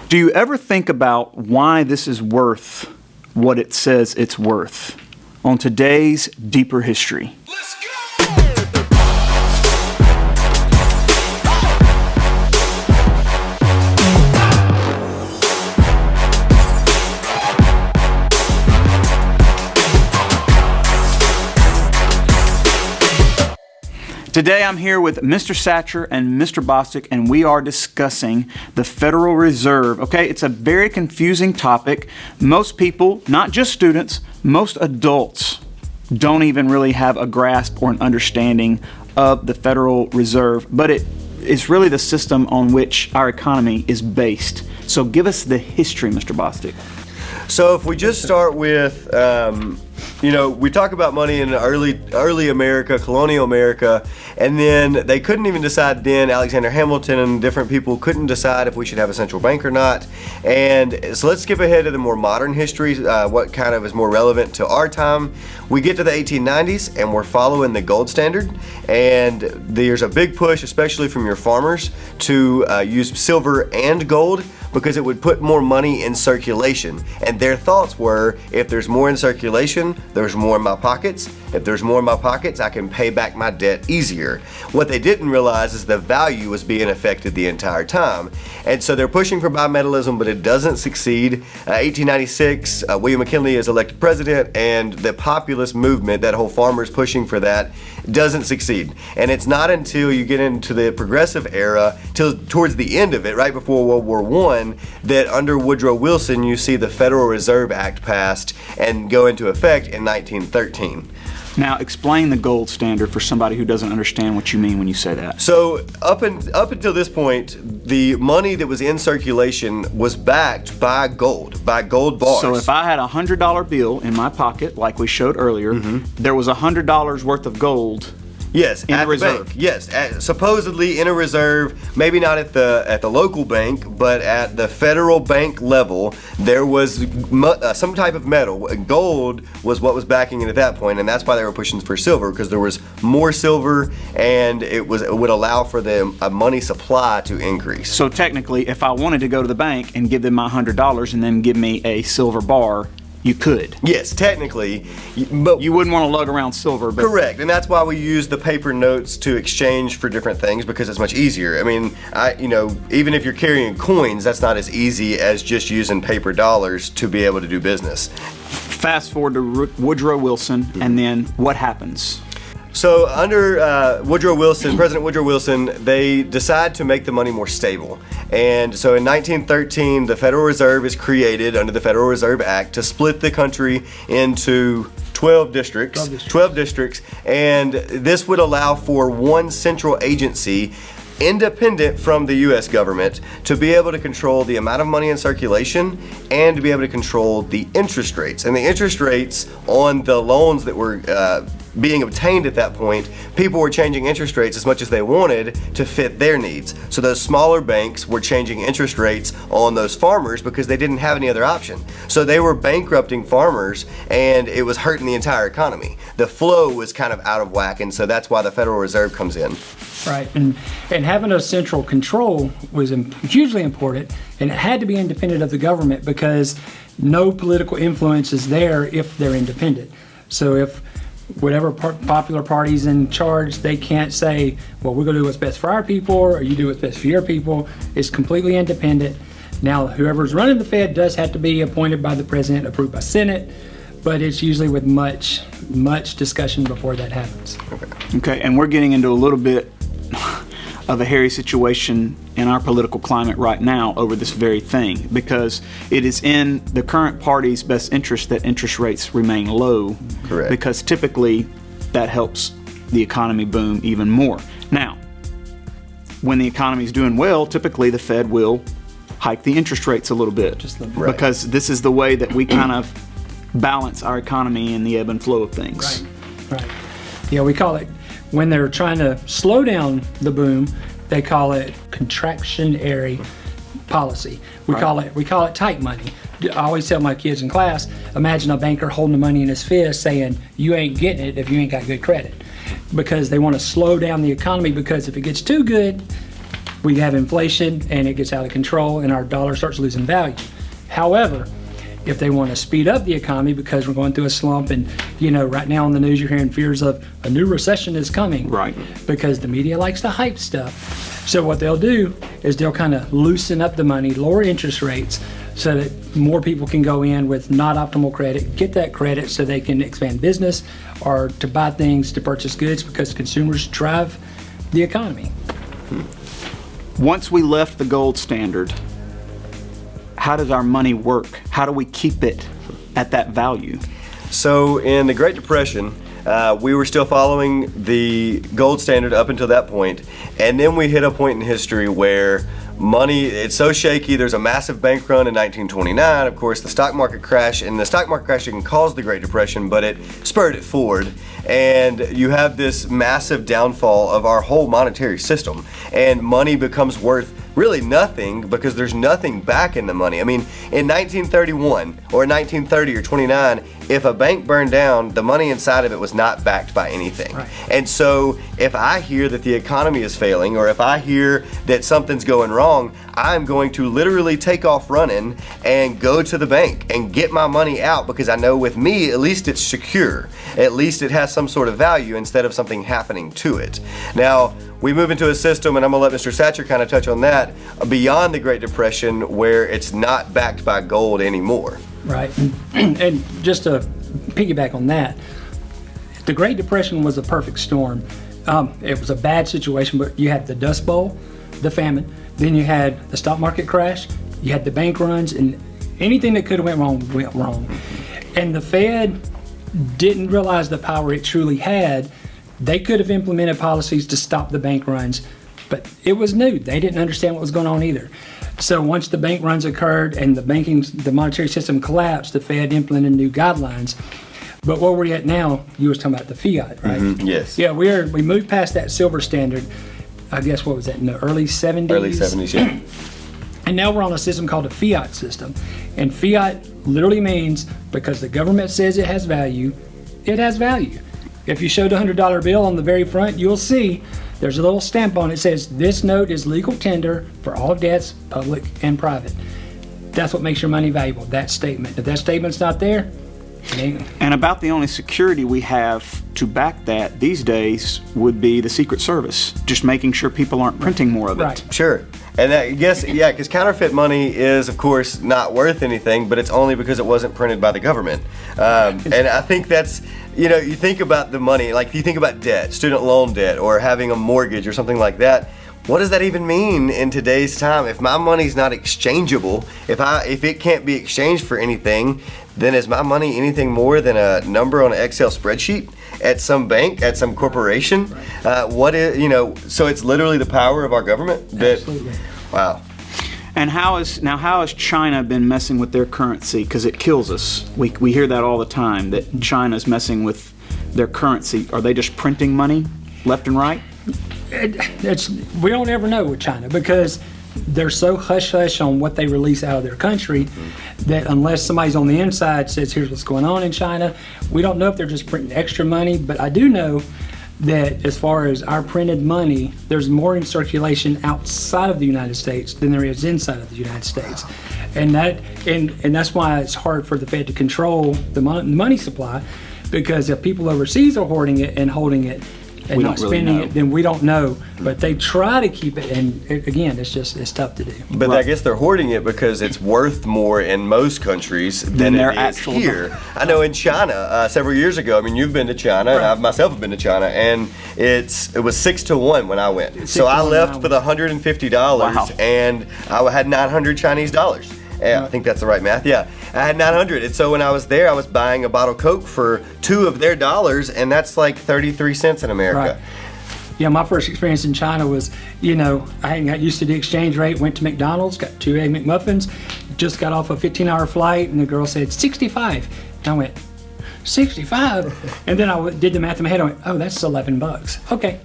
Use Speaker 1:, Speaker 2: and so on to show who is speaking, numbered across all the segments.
Speaker 1: Do you ever think about why this is worth what it says it's worth on today's Deeper History?
Speaker 2: Let's go!
Speaker 1: Today I'm here with Mr. Satcher and Mr. Bostic, and we are discussing the Federal Reserve. Okay, it's a very confusing topic. Most people, not just students, most adults don't even really have a grasp or an understanding of the Federal Reserve, but it is really the system on which our economy is based. So give us the history, Mr. Bostic.
Speaker 3: So if we just start with, we talk about money in early America, colonial America, and then they couldn't even decide then, Alexander Hamilton and different people couldn't decide if we should have a central bank or not. And so let's skip ahead to the more modern history, what kind of is more relevant to our time. We get to the 1890s and we're following the gold standard, and there's a big push, especially from your farmers, to use silver and gold, because it would put more money in circulation. And their thoughts were, if there's more in circulation, there's more in my pockets. If there's more in my pockets, I can pay back my debt easier. What they didn't realize is the value was being affected the entire time. And so they're pushing for bimetallism, but it doesn't succeed. 1896, William McKinley is elected president, and the populist movement, that whole farmers pushing for that, doesn't succeed. And it's not until you get into the progressive era, towards the end of it, right before World War I, that under Woodrow Wilson you see the Federal Reserve Act passed and go into effect in 1913.
Speaker 1: Now, explain the gold standard for somebody who doesn't understand what you mean when you say that.
Speaker 3: So up until this point, the money that was in circulation was backed by gold bars.
Speaker 1: So if I had a $100 bill in my pocket, like we showed earlier, there was $100 worth of gold.
Speaker 3: Yes,
Speaker 1: in
Speaker 3: at
Speaker 1: the reserve.
Speaker 3: Bank. Yes, supposedly in a reserve, maybe not at the local bank, but at the federal bank level, there was some type of metal. Gold was what was backing it at that point, and that's why they were pushing for silver, because there was more silver, and it would allow for the money supply to increase.
Speaker 1: So technically, if I wanted to go to the bank and give them my $100 and then give me a silver bar, you could.
Speaker 3: Yes, technically, but
Speaker 1: you wouldn't want to lug around silver. But
Speaker 3: correct, and that's why we use the paper notes to exchange for different things, because it's much easier. I mean, even if you're carrying coins, that's not as easy as just using paper dollars to be able to do business.
Speaker 1: Fast forward to Woodrow Wilson, and then what happens?
Speaker 3: So under President Woodrow Wilson, they decide to make the money more stable. And so in 1913, the Federal Reserve is created under the Federal Reserve Act to split the country into 12 districts, and this would allow for one central agency, independent from the U.S. government, to be able to control the amount of money in circulation and to be able to control the interest rates. And the interest rates on the loans that were being obtained at that point, people were changing interest rates as much as they wanted to fit their needs. So those smaller banks were changing interest rates on those farmers because they didn't have any other option. So they were bankrupting farmers, and it was hurting the entire economy. The flow was kind of out of whack, and so that's why the Federal Reserve comes in.
Speaker 4: Right, and having a central control was hugely important, and it had to be independent of the government because no political influence is there if they're independent. So if whatever popular party's in charge, they can't say, well, we're going to do what's best for our people, or you do what's best for your people. It's completely independent. Now, whoever's running the Fed does have to be appointed by the president, approved by Senate, but it's usually with much discussion before that happens.
Speaker 1: Okay, and we're getting into a little bit of a hairy situation in our political climate right now over this very thing, because it is in the current party's best interest that interest rates remain low.
Speaker 3: Correct.
Speaker 1: Because typically that helps the economy boom even more. Now, when the economy is doing well, typically the Fed will hike the interest rates a little bit,
Speaker 3: Right.
Speaker 1: because this is the way that we kind of balance our economy and the ebb and flow of things.
Speaker 4: Right. Yeah, we call it, when they're trying to slow down the boom, they call it contractionary policy. We call it tight money. I always tell my kids in class, imagine a banker holding the money in his fist saying, you ain't getting it if you ain't got good credit. Because they want to slow down the economy, because if it gets too good, we have inflation and it gets out of control and our dollar starts losing value. However, if they want to speed up the economy because we're going through a slump and, right now on the news you're hearing fears of a new recession is coming.
Speaker 1: Right.
Speaker 4: Because the media likes to hype stuff. So what they'll do is they'll kind of loosen up the money, lower interest rates so that more people can go in with not optimal credit, get that credit so they can expand business or to buy things, to purchase goods because consumers drive the economy.
Speaker 1: Once we left the gold standard, how does our money work? How do we keep it at that value?
Speaker 3: So in the Great Depression, we were still following the gold standard up until that point, and then we hit a point in history where money, it's so shaky. There's a massive bank run in 1929. Of course, the stock market crash, and the stock market crash didn't cause the Great Depression, but it spurred it forward. And you have this massive downfall of our whole monetary system, and money becomes worth really nothing because there's nothing back in the money. I mean, in 1931 or 1930 or 29, if a bank burned down, the money inside of it was not backed by anything.
Speaker 4: Right.
Speaker 3: And so if I hear that the economy is failing, or if I hear that something's going wrong, I'm going to literally take off running and go to the bank and get my money out, because I know with me, at least it's secure. At least it has some sort of value instead of something happening to it. Now, we move into a system, and I'm gonna let Mr. Satcher kind of touch on that, beyond the Great Depression, where it's not backed by gold anymore.
Speaker 4: Right. And just to piggyback on that, the Great Depression was a perfect storm. It was a bad situation, but you had the Dust Bowl, the famine, then you had the stock market crash, you had the bank runs, and anything that could have went wrong. And the Fed didn't realize the power it truly had. They could have implemented policies to stop the bank runs, but it was new. They didn't understand what was going on either. So once the bank runs occurred and the monetary system collapsed, the Fed implemented new guidelines. But where we're at now, you was talking about the fiat, right?
Speaker 3: Mm-hmm. Yes.
Speaker 4: Yeah, we moved past that silver standard. I guess what was that, in the early 70s?
Speaker 3: Early 70s, yeah.
Speaker 4: And now we're on a system called the Fiat System. And fiat literally means because the government says it has value, it has value. If you showed a $100 bill on the very front, you'll see there's a little stamp on it that says, this note is legal tender for all debts, public and private. That's what makes your money valuable, that statement. If that statement's not there, it ain't.
Speaker 1: And about the only security we have to back that these days would be the Secret Service, just making sure people aren't printing more of it.
Speaker 4: Right.
Speaker 3: Sure. And I guess, yeah, because counterfeit money is, of course, not worth anything, but it's only because it wasn't printed by the government. And I think that's, you think about the money, like you think about debt, student loan debt, or having a mortgage or something like that. What does that even mean in today's time? If my money's not exchangeable, if it can't be exchanged for anything, then is my money anything more than a number on an Excel spreadsheet at some bank, at some corporation? Right. So it's literally the power of our government.
Speaker 4: Absolutely.
Speaker 3: Wow.
Speaker 1: And how has China been messing with their currency? Because it kills us. We hear that all the time, that China's messing with their currency. Are they just printing money left and right?
Speaker 4: We don't ever know with China because they're so hush-hush on what they release out of their country that unless somebody's on the inside says, here's what's going on in China, we don't know if they're just printing extra money. But I do know that as far as our printed money, there's more in circulation outside of the United States than there is inside of the United States. And that's why it's hard for the Fed to control the money supply, because if people overseas are hoarding it and holding it and
Speaker 1: we
Speaker 4: not
Speaker 1: don't really
Speaker 4: spending
Speaker 1: know.
Speaker 4: it, then we don't know. But they try to keep it, and again, it's tough to do.
Speaker 3: But I guess they're hoarding it because it's worth more in most countries than
Speaker 1: their
Speaker 3: it is
Speaker 1: actual
Speaker 3: here. I know in China, several years ago, I mean, you've been to China,
Speaker 4: Right.
Speaker 3: I myself have been to China, and it was 6-1 when I went. So I
Speaker 4: 6-1
Speaker 3: left with $150,
Speaker 1: Wow.
Speaker 3: and I had 900 Chinese dollars. Yeah, I think that's the right math. Yeah, I had 900, and so when I was there, I was buying a bottle of Coke for $2 of their dollars, and that's like 33 cents in America.
Speaker 4: Right. Yeah, my first experience in China was, I hadn't got used to the exchange rate, went to McDonald's, got 2 Egg McMuffins, just got off a 15-hour flight, and the girl said, 65. And I went, 65? And then I did the math in my head, I went, oh, that's $11. Okay.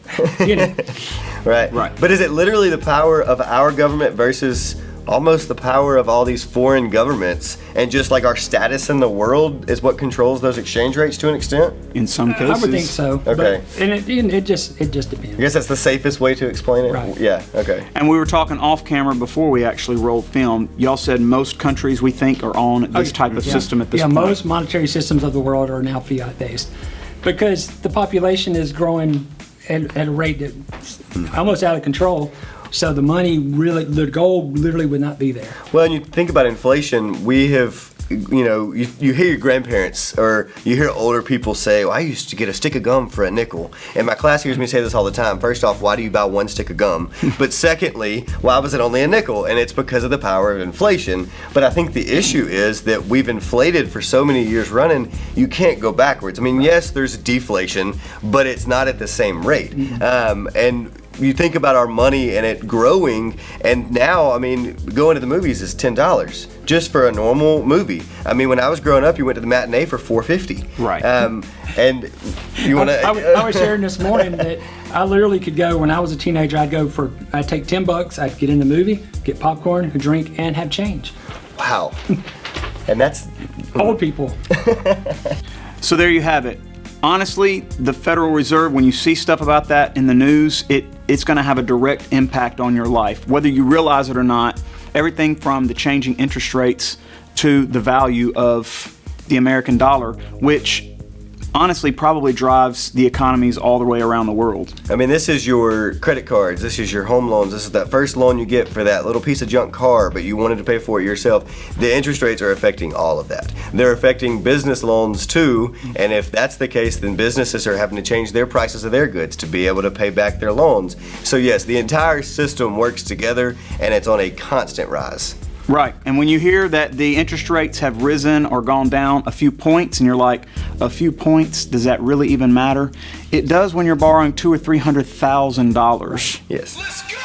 Speaker 3: Right. But is it literally the power of our government versus almost the power of all these foreign governments and just like our status in the world is what controls those exchange rates to an extent?
Speaker 1: In some cases.
Speaker 4: I would think so.
Speaker 3: Okay.
Speaker 4: But, and it just depends.
Speaker 3: I guess that's the safest way to explain it.
Speaker 4: Right.
Speaker 3: Yeah. Okay.
Speaker 1: And we were talking off camera before we actually rolled film. Y'all said most countries we think are on this type of system at this point.
Speaker 4: Most monetary systems of the world are now fiat based because the population is growing at a rate that's almost out of control. So the money really, the gold literally would not be there.
Speaker 3: Well, and you think about inflation, we have, you hear your grandparents or you hear older people say, well, I used to get a stick of gum for a nickel. And my class hears me say this all the time. First off, why do you buy one stick of gum? But secondly, why was it only a nickel? And it's because of the power of inflation. But I think the issue is that we've inflated for so many years running, you can't go backwards. I mean, yes, there's deflation, but it's not at the same rate. And you think about our money and it growing, and now, I mean, going to the movies is $10 just for a normal movie. I mean, when I was growing up, you went to the matinee for $4.50.
Speaker 1: Right.
Speaker 3: And you want to?
Speaker 4: I was sharing this morning that I literally could go when I was a teenager. I'd take $10. I'd get in the movie, get popcorn, a drink, and have change.
Speaker 3: Wow. And that's
Speaker 4: Old people.
Speaker 1: So there you have it. Honestly, the Federal Reserve, when you see stuff about that in the news, it's going to have a direct impact on your life, whether you realize it or not. Everything from the changing interest rates to the value of the American dollar, which honestly probably drives the economies all the way around the world.
Speaker 3: I mean, this is your credit cards, this is your home loans, this is that first loan you get for that little piece of junk car, but you wanted to pay for it yourself. The interest rates are affecting all of that. They're affecting business loans too, and if that's the case, then businesses are having to change their prices of their goods to be able to pay back their loans. So yes, the entire system works together, and it's on a constant rise.
Speaker 1: Right, and when you hear that the interest rates have risen or gone down a few points, and you're like, a few points, does that really even matter? It does when you're borrowing $200,000 or $300,000.
Speaker 3: Yes.
Speaker 2: Let's go!